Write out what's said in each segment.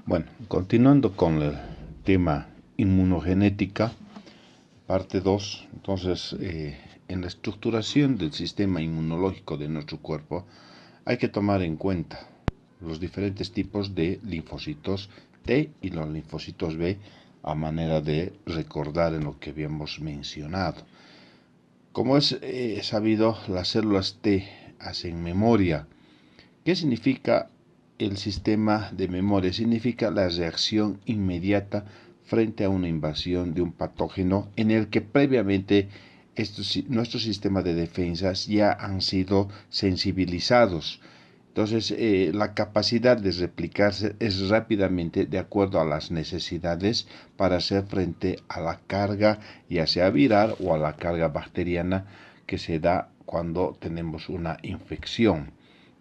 Bueno, continuando con el tema inmunogenética, parte 2. Entonces, en la estructuración del sistema inmunológico de nuestro cuerpo hay que tomar en cuenta los diferentes tipos de linfocitos T y los linfocitos B, a manera de recordar en lo que habíamos mencionado. Como es sabido, las células T hacen memoria. ¿Qué significa el sistema de memoria? Significa la reacción inmediata frente a una invasión de un patógeno en el que previamente nuestros sistemas de defensas ya han sido sensibilizados. Entonces, la capacidad de replicarse es rápidamente de acuerdo a las necesidades para hacer frente a la carga, ya sea viral o a la carga bacteriana que se da cuando tenemos una infección,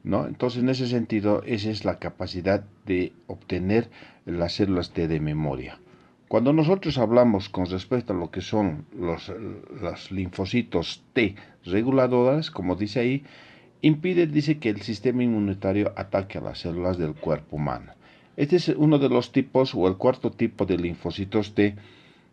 ¿no? Entonces, en ese sentido, esa es la capacidad de obtener las células T de memoria. Cuando nosotros hablamos con respecto a lo que son los linfocitos T reguladores, como dice ahí, dice que el sistema inmunitario ataque a las células del cuerpo humano. Este es uno de los tipos, o el cuarto tipo de linfocitos T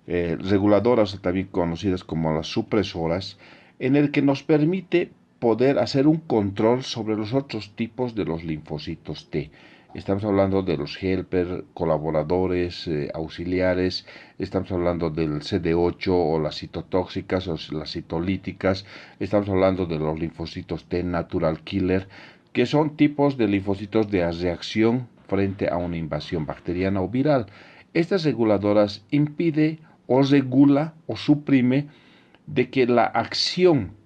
reguladoras, también conocidas como las supresoras, en el que nos permite poder hacer un control sobre los otros tipos de los linfocitos T. Estamos hablando de los helper, colaboradores, auxiliares, estamos hablando del CD8 o las citotóxicas o las citolíticas, estamos hablando de los linfocitos T natural killer, que son tipos de linfocitos de reacción frente a una invasión bacteriana o viral. Estas reguladoras impiden o regula o suprime de que la acción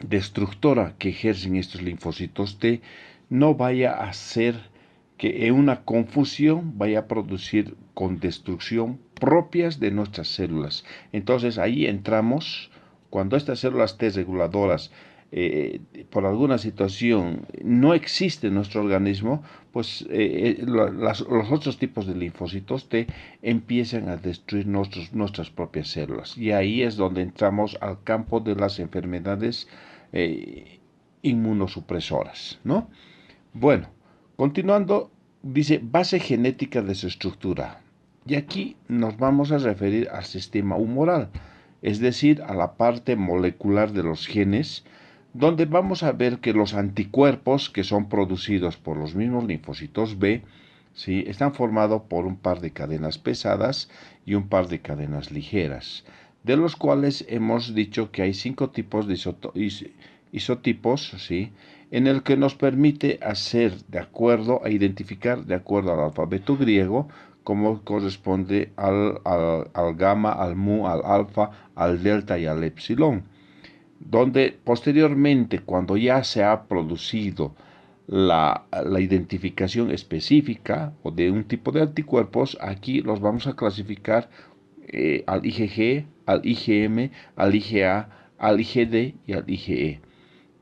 destructora que ejercen estos linfocitos T no vaya a hacer que en una confusión vaya a producir con destrucción propias de nuestras células. Entonces ahí entramos cuando estas células T reguladoras por alguna situación no existe en nuestro organismo, pues los otros tipos de linfocitos T empiezan a destruir nuestras propias células. Y ahí es donde entramos al campo de las enfermedades inmunosupresoras, ¿no? Bueno, continuando, dice base genética de su estructura. Y aquí nos vamos a referir al sistema humoral, es decir, a la parte molecular de los genes, donde vamos a ver que los anticuerpos que son producidos por los mismos linfocitos B, ¿sí?, están formados por un par de cadenas pesadas y un par de cadenas ligeras, de los cuales hemos dicho que hay 5 tipos de isotipos, ¿sí?, en el que nos permite hacer a identificar de acuerdo al alfabeto griego, como corresponde al gamma, al mu, al alfa, al delta y al epsilon, donde posteriormente, cuando ya se ha producido la identificación específica o de un tipo de anticuerpos, aquí los vamos a clasificar al IgG, al IgM, al IgA, al IgD y al IgE,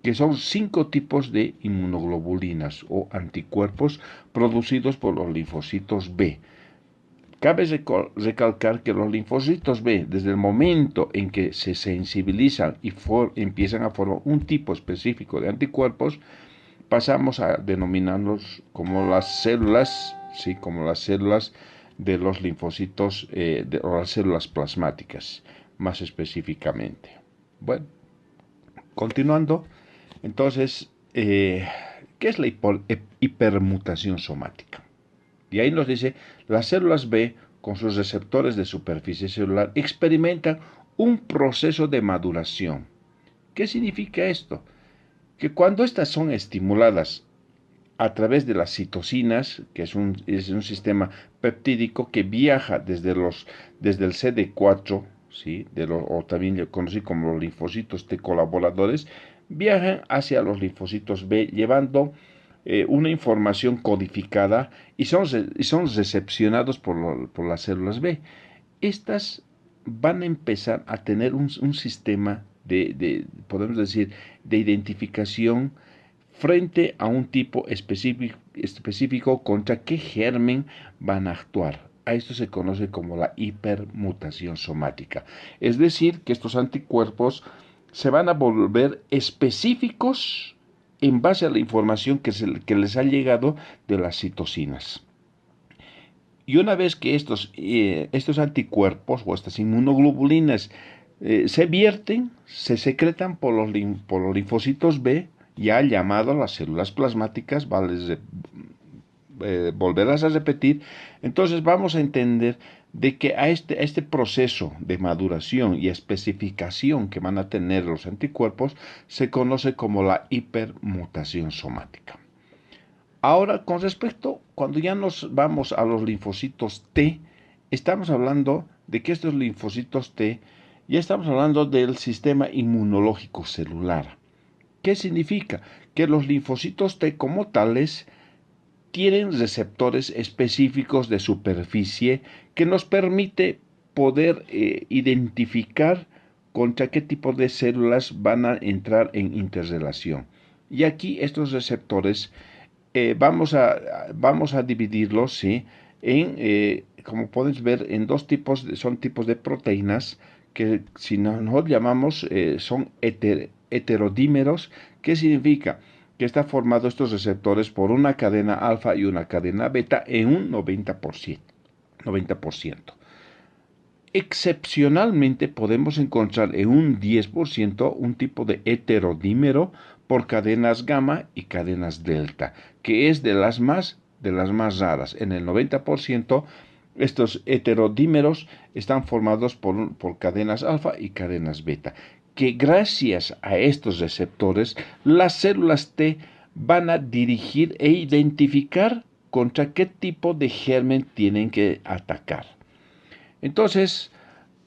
que son 5 tipos de inmunoglobulinas o anticuerpos producidos por los linfocitos B. Cabe recalcar que los linfocitos B, desde el momento en que se sensibilizan y empiezan a formar un tipo específico de anticuerpos, pasamos a denominarlos como las células, ¿sí?, como las células de los linfocitos o las células plasmáticas, más específicamente. Bueno, continuando, entonces, ¿qué es la hipermutación somática? Y ahí nos dice, las células B, con sus receptores de superficie celular, experimentan un proceso de maduración. ¿Qué significa esto? Que cuando estas son estimuladas a través de las citocinas, que es un sistema peptídico que viaja desde el CD4, ¿sí?, o también conocido como los linfocitos T colaboradores, viajan hacia los linfocitos B, llevando una información codificada y son recepcionados por las células B. Estas van a empezar a tener un sistema podemos decir, de identificación frente a un tipo específico contra qué germen van a actuar. A esto se conoce como la hipermutación somática. Es decir, que estos anticuerpos se van a volver específicos en base a la información que les ha llegado de las citocinas. Y una vez que estos anticuerpos o estas inmunoglobulinas se vierten, se secretan por los linfocitos B, ya llamado las células plasmáticas, vale volverlas a repetir. Entonces vamos a entender de que a este proceso de maduración y especificación que van a tener los anticuerpos se conoce como la hipermutación somática. Ahora, con respecto, cuando ya nos vamos a los linfocitos T, estamos hablando de que estos linfocitos T, ya estamos hablando del sistema inmunológico celular. ¿Qué significa? Que los linfocitos T como tales tienen receptores específicos de superficie que nos permite poder identificar contra qué tipo de células van a entrar en interrelación. Y aquí estos receptores vamos a dividirlos, ¿sí? Como puedes ver, en dos tipos, son tipos de proteínas que si nosotros llamamos son heterodímeros. ¿Qué significa? Que está formado estos receptores por una cadena alfa y una cadena beta en un 90%. Excepcionalmente podemos encontrar en un 10% un tipo de heterodímero por cadenas gamma y cadenas delta, que es de las más raras. En el 90% estos heterodímeros están formados por cadenas alfa y cadenas beta, que gracias a estos receptores las células T van a dirigir e identificar contra qué tipo de germen tienen que atacar. Entonces,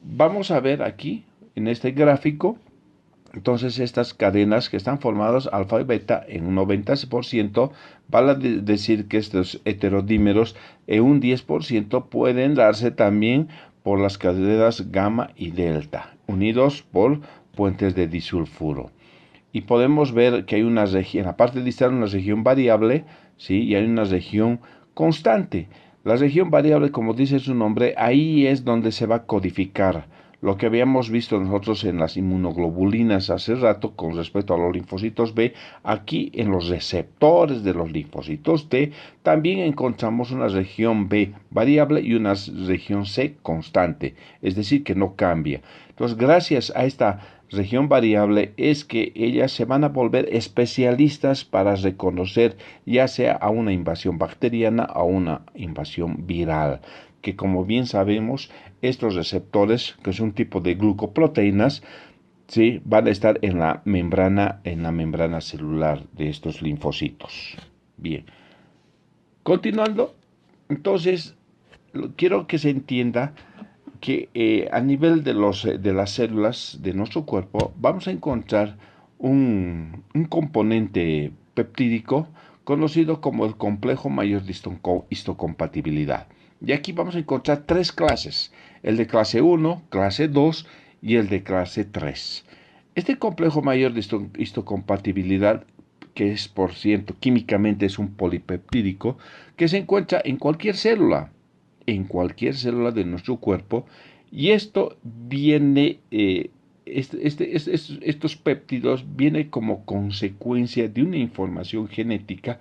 vamos a ver aquí, en este gráfico, entonces estas cadenas que están formadas alfa y beta en un 90%, vale decir que estos heterodímeros en un 10% pueden darse también por las cadenas gamma y delta, unidos por puentes de disulfuro. Y podemos ver que hay una región, aparte de estar una región variable, ¿sí? Y hay una región constante. La región variable, como dice su nombre, ahí es donde se va a codificar lo que habíamos visto nosotros en las inmunoglobulinas hace rato con respecto a los linfocitos B. Aquí en los receptores de los linfocitos T también encontramos una región B variable y una región C constante, es decir, que no cambia. Entonces, gracias a esta región variable es que ellas se van a volver especialistas para reconocer ya sea a una invasión bacteriana o a una invasión viral, que como bien sabemos estos receptores, que es un tipo de glucoproteínas, ¿sí? Van a estar en la membrana celular de estos linfocitos. Bien, continuando, entonces quiero que se entienda que a nivel de las células de nuestro cuerpo vamos a encontrar un componente peptídico conocido como el complejo mayor de histocompatibilidad. Y aquí vamos a encontrar tres clases, el de clase 1, clase 2 y el de clase 3. Este complejo mayor de histocompatibilidad, que es por cierto químicamente es un polipeptídico, que se encuentra en cualquier célula de nuestro cuerpo, y esto viene, estos péptidos vienen como consecuencia de una información genética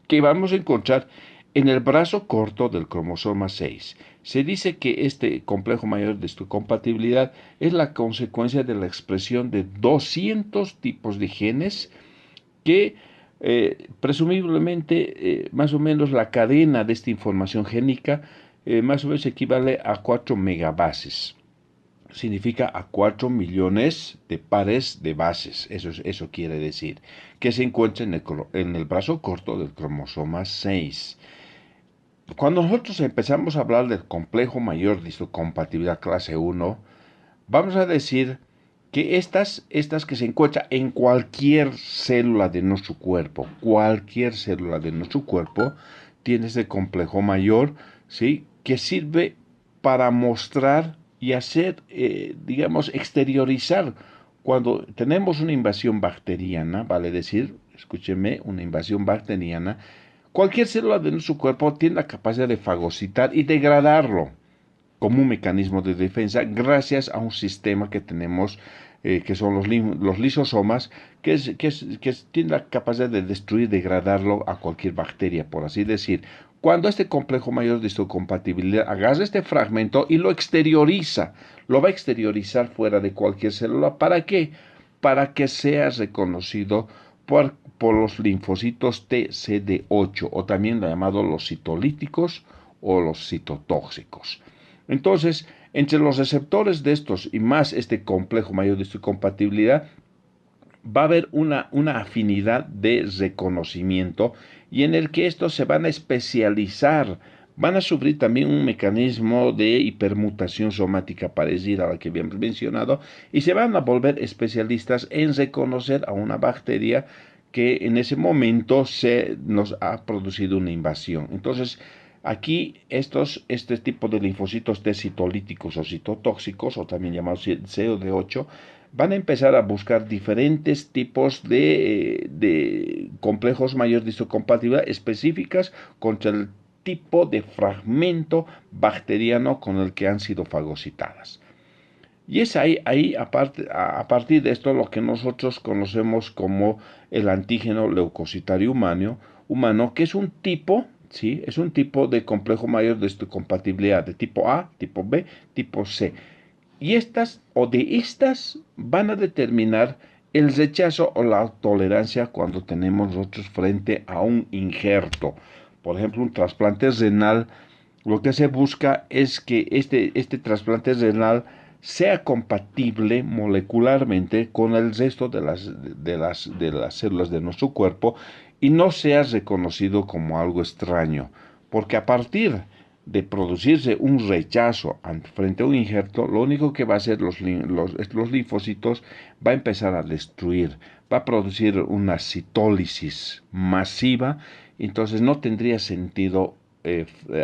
que vamos a encontrar en el brazo corto del cromosoma 6. Se dice que este complejo mayor de histocompatibilidad es la consecuencia de la expresión de 200 tipos de genes que presumiblemente más o menos la cadena de esta información génica más o menos equivale a 4 megabases. Significa a 4 millones de pares de bases. Eso quiere decir que se encuentra en el brazo corto del cromosoma 6. Cuando nosotros empezamos a hablar del complejo mayor de histocompatibilidad clase 1, vamos a decir que estas que se encuentran en cualquier célula de nuestro cuerpo, tiene ese complejo mayor, ¿sí? Que sirve para mostrar y hacer, digamos, exteriorizar. Cuando tenemos una invasión bacteriana, vale decir, escúcheme, una invasión bacteriana, cualquier célula de nuestro cuerpo tiene la capacidad de fagocitar y degradarlo como un mecanismo de defensa gracias a un sistema que tenemos que son los lisosomas, que tienen la capacidad de destruir, degradarlo a cualquier bacteria, por así decir. Cuando este complejo mayor de histocompatibilidad agarra este fragmento y lo exterioriza, lo va a exteriorizar fuera de cualquier célula. ¿Para qué? Para que sea reconocido por los linfocitos TCD8, o también llamados los citolíticos o los citotóxicos. Entonces, entre los receptores de estos y más este complejo mayor de histocompatibilidad, va a haber una afinidad de reconocimiento, y en el que estos se van a especializar, van a sufrir también un mecanismo de hipermutación somática parecida a la que habíamos mencionado, y se van a volver especialistas en reconocer a una bacteria que en ese momento nos ha producido una invasión. Entonces, aquí este tipo de linfocitos T citolíticos o citotóxicos, o también llamados COD8, van a empezar a buscar diferentes tipos de complejos mayores de histocompatibilidad específicas contra el tipo de fragmento bacteriano con el que han sido fagocitadas. Y es ahí a partir de esto, lo que nosotros conocemos como el antígeno leucocitario humano, que es un tipo, ¿sí? Es un tipo de complejo mayor de histocompatibilidad de tipo A, tipo B, tipo C. Y estas van a determinar el rechazo o la tolerancia cuando tenemos nosotros frente a un injerto. Por ejemplo, un trasplante renal, lo que se busca es que este trasplante renal sea compatible molecularmente con el resto de las células de nuestro cuerpo, y no sea reconocido como algo extraño, porque a partir de producirse un rechazo frente a un injerto, lo único que va a hacer los linfocitos, va a empezar a destruir, va a producir una citólisis masiva. Entonces no tendría sentido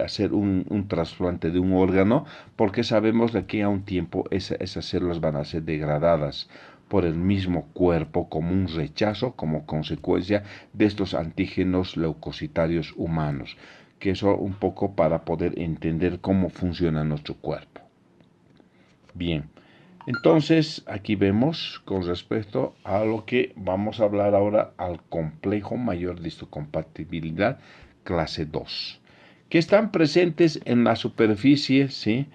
hacer un trasplante de un órgano, porque sabemos de aquí a un tiempo esas células van a ser degradadas por el mismo cuerpo como un rechazo, como consecuencia de estos antígenos leucocitarios humanos, que eso un poco para poder entender cómo funciona nuestro cuerpo. Bien, entonces aquí vemos con respecto a lo que vamos a hablar ahora, al complejo mayor de histocompatibilidad clase 2, que están presentes en la superficie, ¿sí?,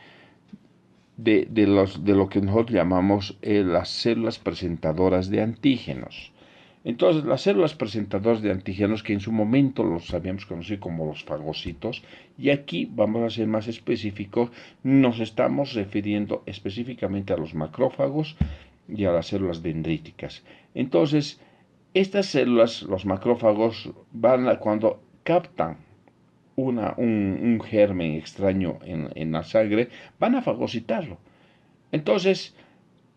de lo que nosotros llamamos las células presentadoras de antígenos. Entonces, las células presentadoras de antígenos, que en su momento los habíamos conocido como los fagocitos, y aquí vamos a ser más específicos, nos estamos refiriendo específicamente a los macrófagos y a las células dendríticas. Entonces, estas células, los macrófagos, cuando captan un germen extraño en la sangre, van a fagocitarlo. Entonces,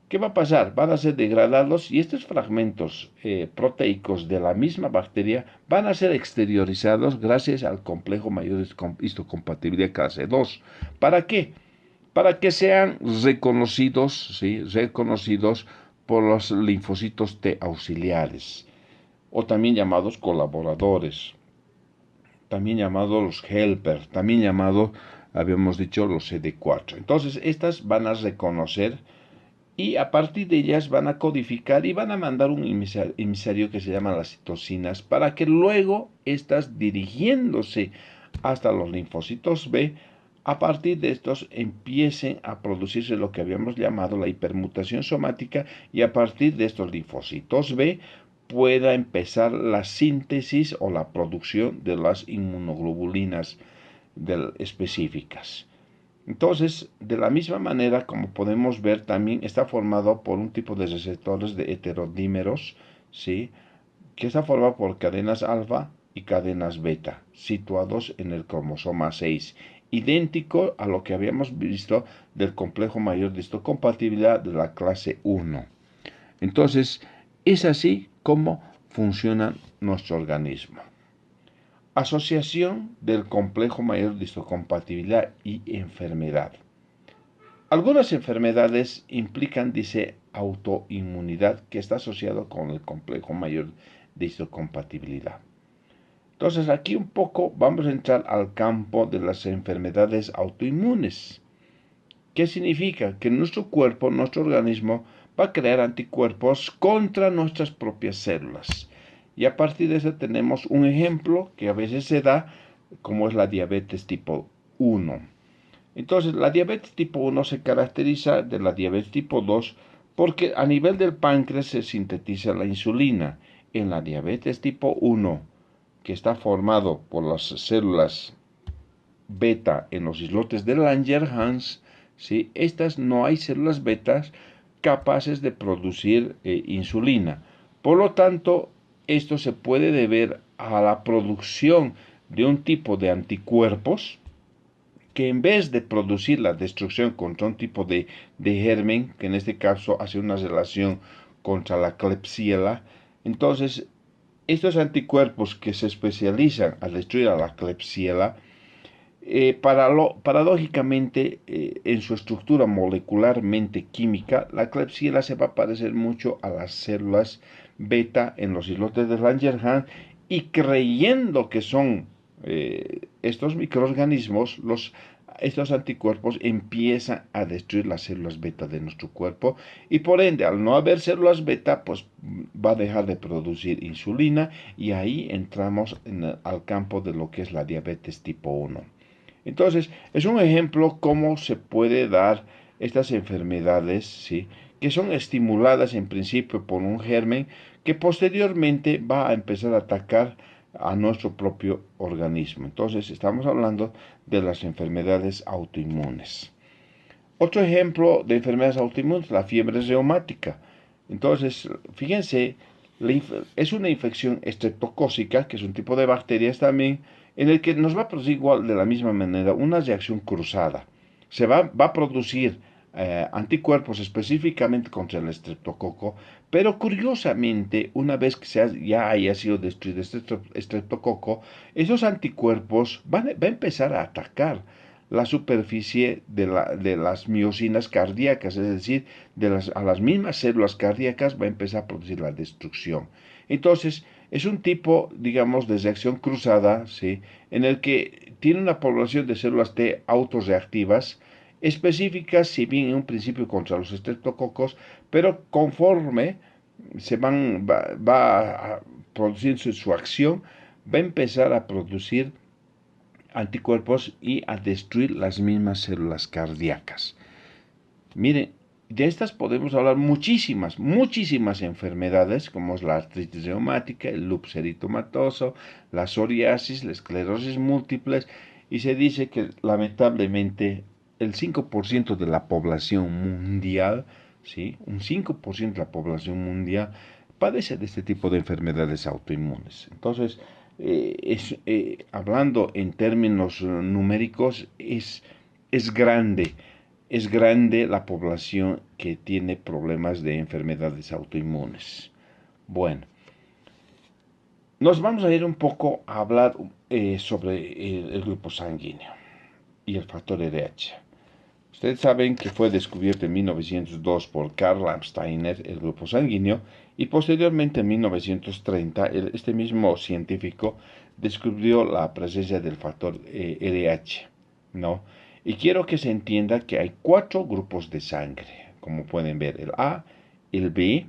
¿qué va a pasar? Van a ser degradados, y estos fragmentos proteicos de la misma bacteria van a ser exteriorizados gracias al complejo mayor de histocompatibilidad clase 2. ¿Para qué? Para que sean reconocidos, ¿sí?, reconocidos por los linfocitos T auxiliares, o también llamados colaboradores, también llamados los helper, también llamados, habíamos dicho, los CD4. Entonces, estas van a reconocer, y a partir de ellas van a codificar y van a mandar un emisario que se llama las citocinas, para que luego estas, dirigiéndose hasta los linfocitos B, a partir de estos empiecen a producirse lo que habíamos llamado la hipermutación somática, y a partir de estos linfocitos B pueda empezar la síntesis o la producción de las inmunoglobulinas específicas. Entonces, de la misma manera, como podemos ver, también está formado por un tipo de receptores de heterodímeros, ¿sí?, que está formado por cadenas alfa y cadenas beta, situados en el cromosoma 6, idéntico a lo que habíamos visto del complejo mayor de histocompatibilidad de la clase 1. Entonces, es así como funciona nuestro organismo. Asociación del complejo mayor de histocompatibilidad y enfermedad. Algunas enfermedades implican, dice, autoinmunidad, que está asociado con el complejo mayor de histocompatibilidad. Entonces, aquí un poco vamos a entrar al campo de las enfermedades autoinmunes. ¿Qué significa? Que nuestro cuerpo, nuestro organismo, va a crear anticuerpos contra nuestras propias células. Y a partir de eso tenemos un ejemplo que a veces se da, como es la diabetes tipo 1. Entonces, la diabetes tipo 1 se caracteriza de la diabetes tipo 2 porque a nivel del páncreas se sintetiza la insulina. En la diabetes tipo 1, que está formado por las células beta en los islotes de Langerhans, ¿sí? Estas no hay células betas capaces de producir insulina. Por lo tanto, esto se puede deber a la producción de un tipo de anticuerpos que en vez de producir la destrucción contra un tipo de germen, que en este caso hace una relación contra la Klebsiella, entonces estos anticuerpos que se especializan a destruir a la Klebsiella, paradójicamente, en su estructura molecularmente química, la Klebsiella se va a parecer mucho a las células beta en los islotes de Langerhans y creyendo que son estos microorganismos, estos anticuerpos empiezan a destruir las células beta de nuestro cuerpo y por ende, al no haber células beta, pues va a dejar de producir insulina y ahí entramos al campo de lo que es la diabetes tipo 1. Entonces, es un ejemplo cómo se puede dar estas enfermedades, ¿sí? Que son estimuladas en principio por un germen que posteriormente va a empezar a atacar a nuestro propio organismo. Entonces, estamos hablando de las enfermedades autoinmunes. Otro ejemplo de enfermedades autoinmunes, la fiebre reumática. Entonces, fíjense, es una infección estreptocócica, que es un tipo de bacterias también, en el que nos va a producir igual de la misma manera una reacción cruzada. Va a producir anticuerpos específicamente contra el estreptococo, pero curiosamente, una vez que ya haya sido destruido este estreptococo, esos anticuerpos va a empezar a atacar la superficie de las miocinas cardíacas, es decir, a las mismas células cardíacas va a empezar a producir la destrucción. Entonces, es un tipo, digamos, de reacción cruzada, ¿sí? En el que tiene una población de células T autorreactivas específicas, si bien en un principio contra los estreptococos, pero conforme va a producir su acción, va a empezar a producir anticuerpos y a destruir las mismas células cardíacas. Miren, de estas podemos hablar muchísimas enfermedades, como es la artritis reumática, el lupus eritematoso, la psoriasis, la esclerosis múltiple, y se dice que lamentablemente el 5% de la población mundial, ¿sí? Un 5% de la población mundial padece de este tipo de enfermedades autoinmunes. Entonces, hablando en términos numéricos, es grande. Es grande la población que tiene problemas de enfermedades autoinmunes. Bueno, nos vamos a ir un poco a hablar sobre el grupo sanguíneo y el factor RH. Ustedes saben que fue descubierto en 1902 por Karl Landsteiner el grupo sanguíneo y posteriormente en 1930 este mismo científico descubrió la presencia del factor RH, ¿no? Y quiero que se entienda que hay 4 grupos de sangre, como pueden ver, el A, el B,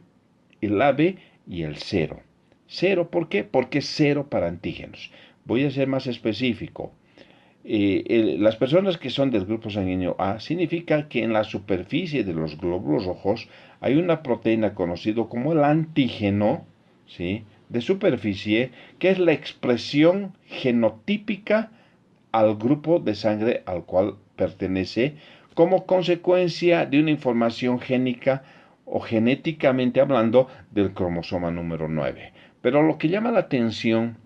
el AB y el 0. ¿Cero por qué? Porque es 0 para antígenos. Voy a ser más específico. Las personas que son del grupo sanguíneo A significa que en la superficie de los glóbulos rojos hay una proteína conocida como el antígeno, ¿sí?, de superficie, que es la expresión genotípica al grupo de sangre al cual pertenece como consecuencia de una información génica o genéticamente hablando del cromosoma número 9. Pero lo que llama la atención,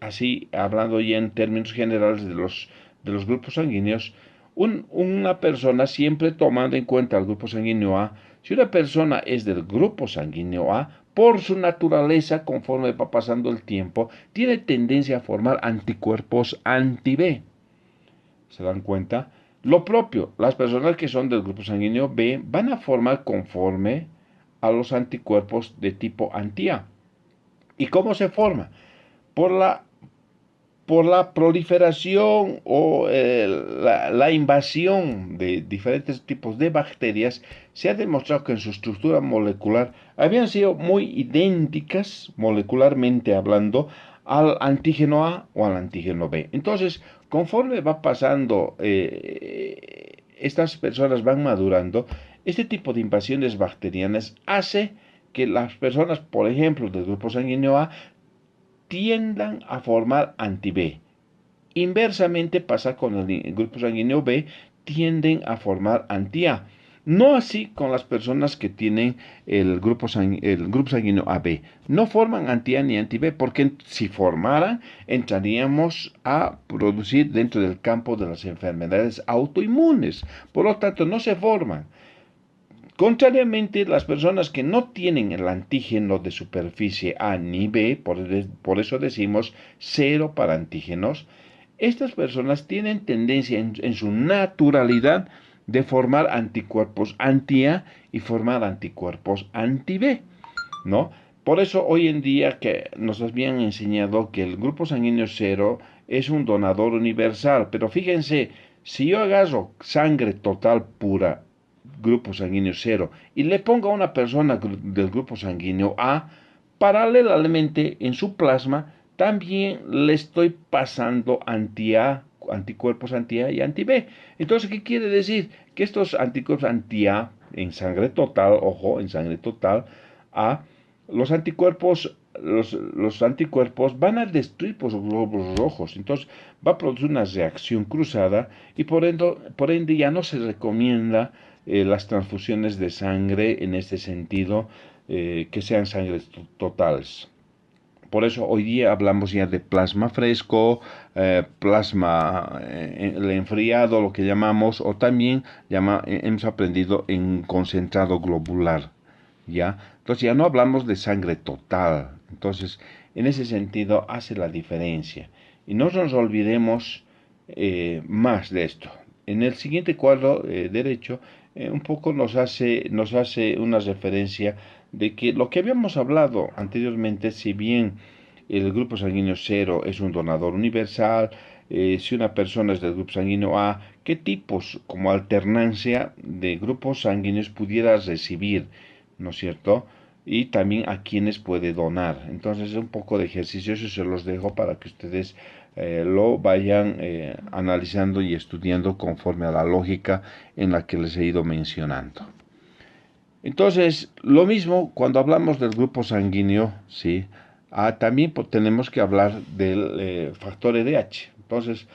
así hablando ya en términos generales de los grupos sanguíneos, una persona, siempre tomando en cuenta el grupo sanguíneo A, si una persona es del grupo sanguíneo A, por su naturaleza, conforme va pasando el tiempo, tiene tendencia a formar anticuerpos anti-B. ¿Se dan cuenta? Lo propio, las personas que son del grupo sanguíneo B van a formar conforme a los anticuerpos de tipo anti-A. ¿Y cómo se forma? Por por la proliferación o la invasión de diferentes tipos de bacterias, se ha demostrado que en su estructura molecular habían sido muy idénticas, molecularmente hablando, al antígeno A o al antígeno B. Entonces, conforme va pasando, estas personas van madurando, este tipo de invasiones bacterianas hace que las personas, por ejemplo, del grupo sanguíneo A, tiendan a formar anti-B. Inversamente pasa con el grupo sanguíneo B, tienden a formar anti-A. No así con las personas que tienen el grupo sanguíneo AB. No forman anti-A ni anti-B porque si formaran entraríamos a producir dentro del campo de las enfermedades autoinmunes. Por lo tanto, no se forman. Contrariamente, las personas que no tienen el antígeno de superficie A ni B, por eso decimos cero para antígenos, estas personas tienen tendencia en su naturalidad de formar anticuerpos anti-A y formar anticuerpos anti-B, ¿no? Por eso hoy en día que nos habían enseñado que el grupo sanguíneo cero es un donador universal, pero fíjense, si yo agarro sangre total pura, grupo sanguíneo cero, y le pongo a una persona del grupo sanguíneo A, paralelamente en su plasma también le estoy pasando anti-A, anticuerpos anti-A y anti-B. Entonces, ¿qué quiere decir? Que estos anticuerpos anti-A en sangre total, ojo, en sangre total, A, los anticuerpos van a destruir pues, los glóbulos rojos, entonces va a producir una reacción cruzada y por ende ya no se recomienda las transfusiones de sangre en este sentido, que sean sangres totales. Por eso hoy día hablamos ya de plasma fresco, plasma el enfriado, lo que llamamos, o también hemos aprendido en concentrado globular, ¿ya? Entonces ya no hablamos de sangre total. Entonces, en ese sentido hace la diferencia. Y no nos olvidemos más de esto. En el siguiente cuadro derecho, un poco nos hace una referencia de que lo que habíamos hablado anteriormente, si bien el grupo sanguíneo cero es un donador universal, si una persona es del grupo sanguíneo A, ¿qué tipos como alternancia de grupos sanguíneos pudiera recibir? ¿No es cierto? Y también a quienes puede donar. Entonces, un poco de ejercicio, eso se los dejo para que ustedes lo vayan analizando y estudiando conforme a la lógica en la que les he ido mencionando. Entonces, lo mismo cuando hablamos del grupo sanguíneo, ¿sí? También tenemos que hablar del factor EDH. Entonces,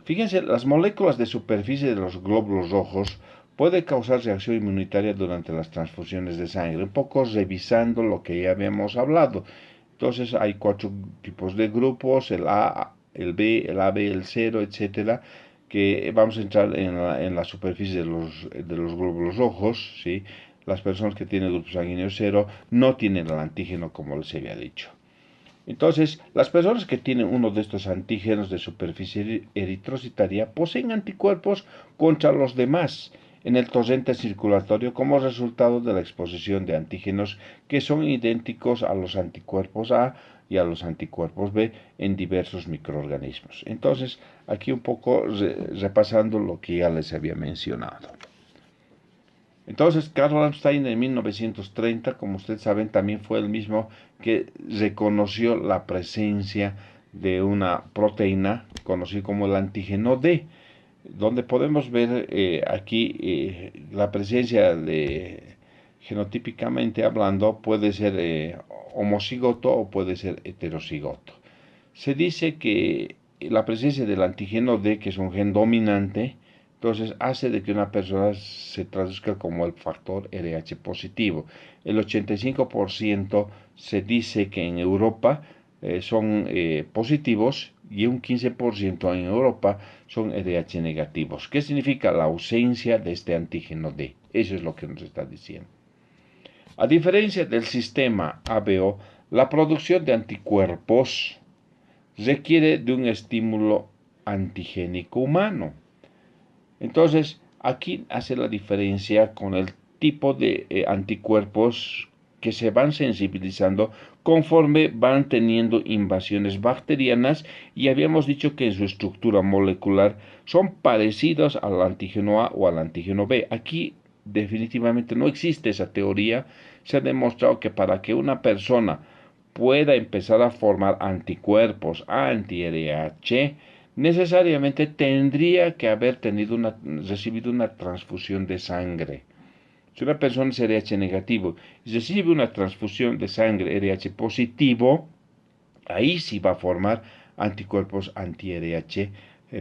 fíjense, las moléculas de superficie de los glóbulos rojos puede causar reacción inmunitaria durante las transfusiones de sangre, un poco revisando lo que ya habíamos hablado. Entonces hay 4 tipos de grupos, el A, el B, el AB, el 0, etcétera, que vamos a entrar en la superficie de los glóbulos rojos, ¿sí? Las personas que tienen grupo sanguíneo 0 no tienen el antígeno como les había dicho. Entonces, las personas que tienen uno de estos antígenos de superficie eritrocitaria poseen anticuerpos contra los demás en el torrente circulatorio como resultado de la exposición de antígenos que son idénticos a los anticuerpos A y a los anticuerpos B en diversos microorganismos. Entonces, aquí un poco repasando lo que ya les había mencionado. Entonces, Carl Rammstein en 1930, como ustedes saben, también fue el mismo que reconoció la presencia de una proteína conocida como el antígeno D, donde podemos ver aquí la presencia de, genotípicamente hablando, puede ser homocigoto o puede ser heterocigoto. Se dice que la presencia del antígeno D, que es un gen dominante, entonces hace de que una persona se traduzca como el factor RH positivo. El 85% se dice que en Europa son positivos y un 15% en Europa son RH negativos. ¿Qué significa la ausencia de este antígeno D? Eso es lo que nos está diciendo. A diferencia del sistema ABO, la producción de anticuerpos requiere de un estímulo antigénico humano. Entonces, aquí hace la diferencia con el tipo de anticuerpos que se van sensibilizando conforme van teniendo invasiones bacterianas y habíamos dicho que en su estructura molecular son parecidos al antígeno A o al antígeno B. Aquí definitivamente no existe esa teoría. Se ha demostrado que para que una persona pueda empezar a formar anticuerpos anti-RH, necesariamente tendría que haber recibido una transfusión de sangre. Si una persona es RH negativo y recibe una transfusión de sangre RH positivo, ahí sí va a formar anticuerpos anti-RH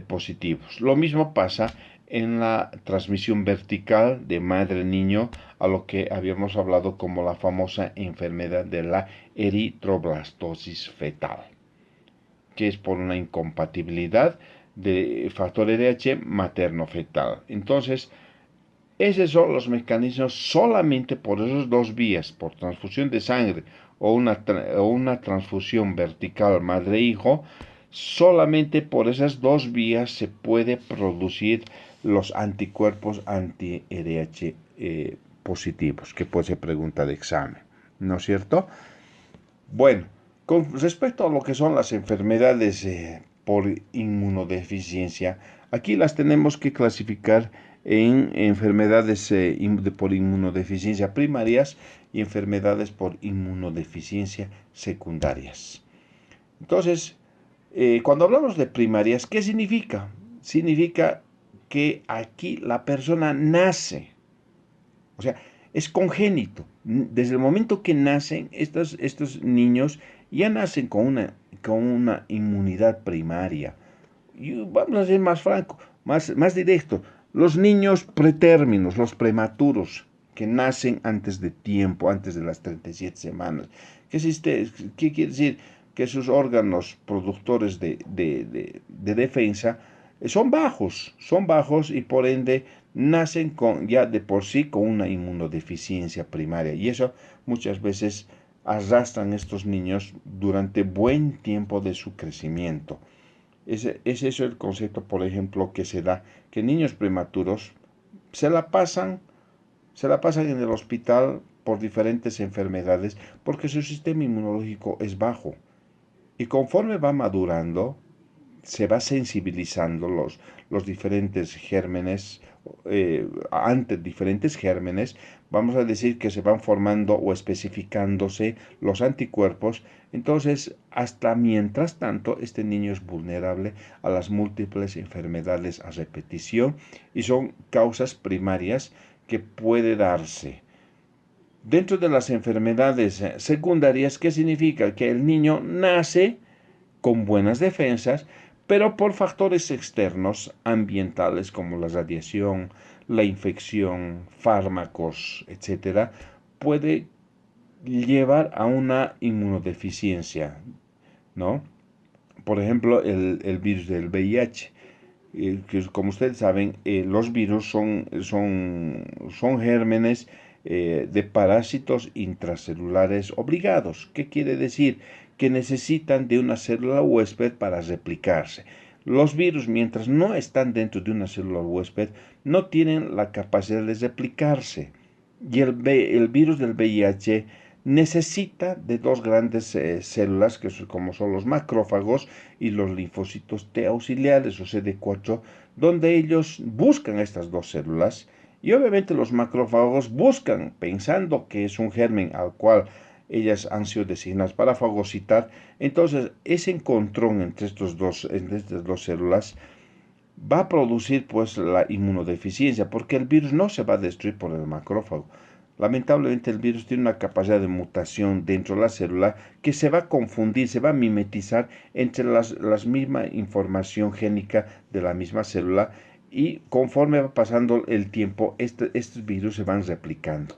positivos. Lo mismo pasa en la transmisión vertical de madre-niño, a lo que habíamos hablado como la famosa enfermedad de la eritroblastosis fetal, que es por una incompatibilidad de factor RH materno-fetal. Entonces, esos son los mecanismos solamente por esas dos vías, por transfusión de sangre o una transfusión vertical madre-hijo, solamente por esas dos vías se puede producir los anticuerpos anti-RH positivos, que puede ser pregunta de examen, ¿no es cierto? Bueno, con respecto a lo que son las enfermedades por inmunodeficiencia, aquí las tenemos que clasificar en enfermedades por inmunodeficiencia primarias y enfermedades por inmunodeficiencia secundarias. Entonces, cuando hablamos de primarias, ¿qué significa? Significa que aquí la persona nace, o sea, es congénito. Desde el momento que nacen, estos niños ya nacen con una inmunidad primaria. Y vamos a ser más franco, más directo. Los niños pretérminos, los prematuros, que nacen antes de tiempo, antes de las 37 semanas. ¿Qué quiere decir? Que sus órganos productores de defensa son bajos y por ende nacen ya de por sí con una inmunodeficiencia primaria. Y eso muchas veces arrastran estos niños durante buen tiempo de su crecimiento. Es eso el concepto, por ejemplo, que se da, que niños prematuros se la pasan, se la pasan en el hospital por diferentes enfermedades porque su sistema inmunológico es bajo. Y conforme va madurando, se va sensibilizando los diferentes gérmenes, ante diferentes gérmenes, vamos a decir que se van formando o especificándose los anticuerpos. Entonces, hasta mientras tanto, este niño es vulnerable a las múltiples enfermedades a repetición y son causas primarias que puede darse. Dentro de las enfermedades secundarias, ¿qué significa? Que el niño nace con buenas defensas, pero por factores externos ambientales como la radiación, la infección, fármacos, etcétera, puede llevar a una inmunodeficiencia, ¿no? Por ejemplo, el virus del VIH, que como ustedes saben, los virus son gérmenes de parásitos intracelulares obligados. ¿Qué quiere decir? Que necesitan de una célula huésped para replicarse. Los virus, mientras no están dentro de una célula huésped, no tienen la capacidad de replicarse. Y el virus del VIH necesita de dos grandes células, como son los macrófagos y los linfocitos T auxiliares o CD4, donde ellos buscan estas dos células. Y obviamente los macrófagos buscan, pensando que es un germen al cual ellas han sido designadas para fagocitar. Entonces, ese encontrón entre estas dos células va a producir pues la inmunodeficiencia, porque el virus no se va a destruir por el macrófago. Lamentablemente el virus tiene una capacidad de mutación dentro de la célula que se va a confundir, se va a mimetizar entre las misma información génica de la misma célula y conforme va pasando el tiempo, estos virus se van replicando.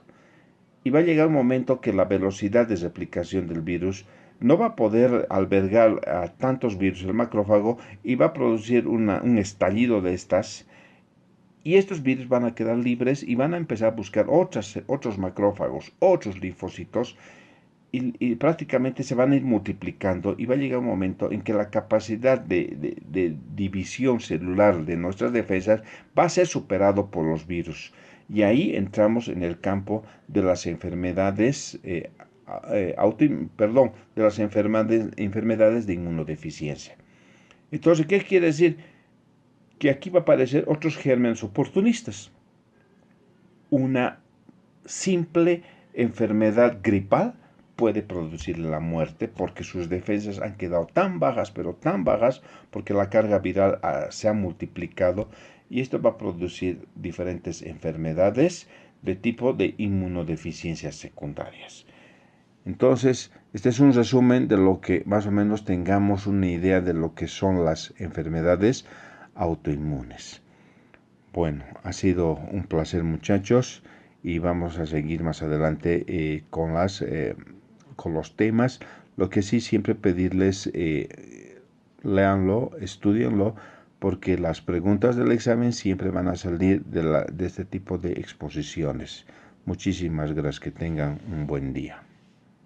Y va a llegar un momento que la velocidad de replicación del virus no va a poder albergar a tantos virus el macrófago y va a producir un estallido de estas. Y estos virus van a quedar libres y van a empezar a buscar otros macrófagos, otros linfocitos, y prácticamente se van a ir multiplicando y va a llegar un momento en que la capacidad de división celular de nuestras defensas va a ser superado por los virus. Y ahí entramos en el campo de las enfermedades, de las enfermedades de inmunodeficiencia. Entonces, ¿qué quiere decir? Que aquí va a aparecer otros gérmenes oportunistas. Una simple enfermedad gripal puede producir la muerte porque sus defensas han quedado tan bajas, pero tan bajas, porque la carga viral se ha multiplicado y esto va a producir diferentes enfermedades de tipo de inmunodeficiencias secundarias. Entonces, este es un resumen de lo que más o menos tengamos una idea de lo que son las enfermedades autoinmunes. Bueno, ha sido un placer, muchachos, y vamos a seguir más adelante con los temas. Lo que sí, siempre pedirles, léanlo, estudienlo, porque las preguntas del examen siempre van a salir de este tipo de exposiciones. Muchísimas gracias, que tengan un buen día.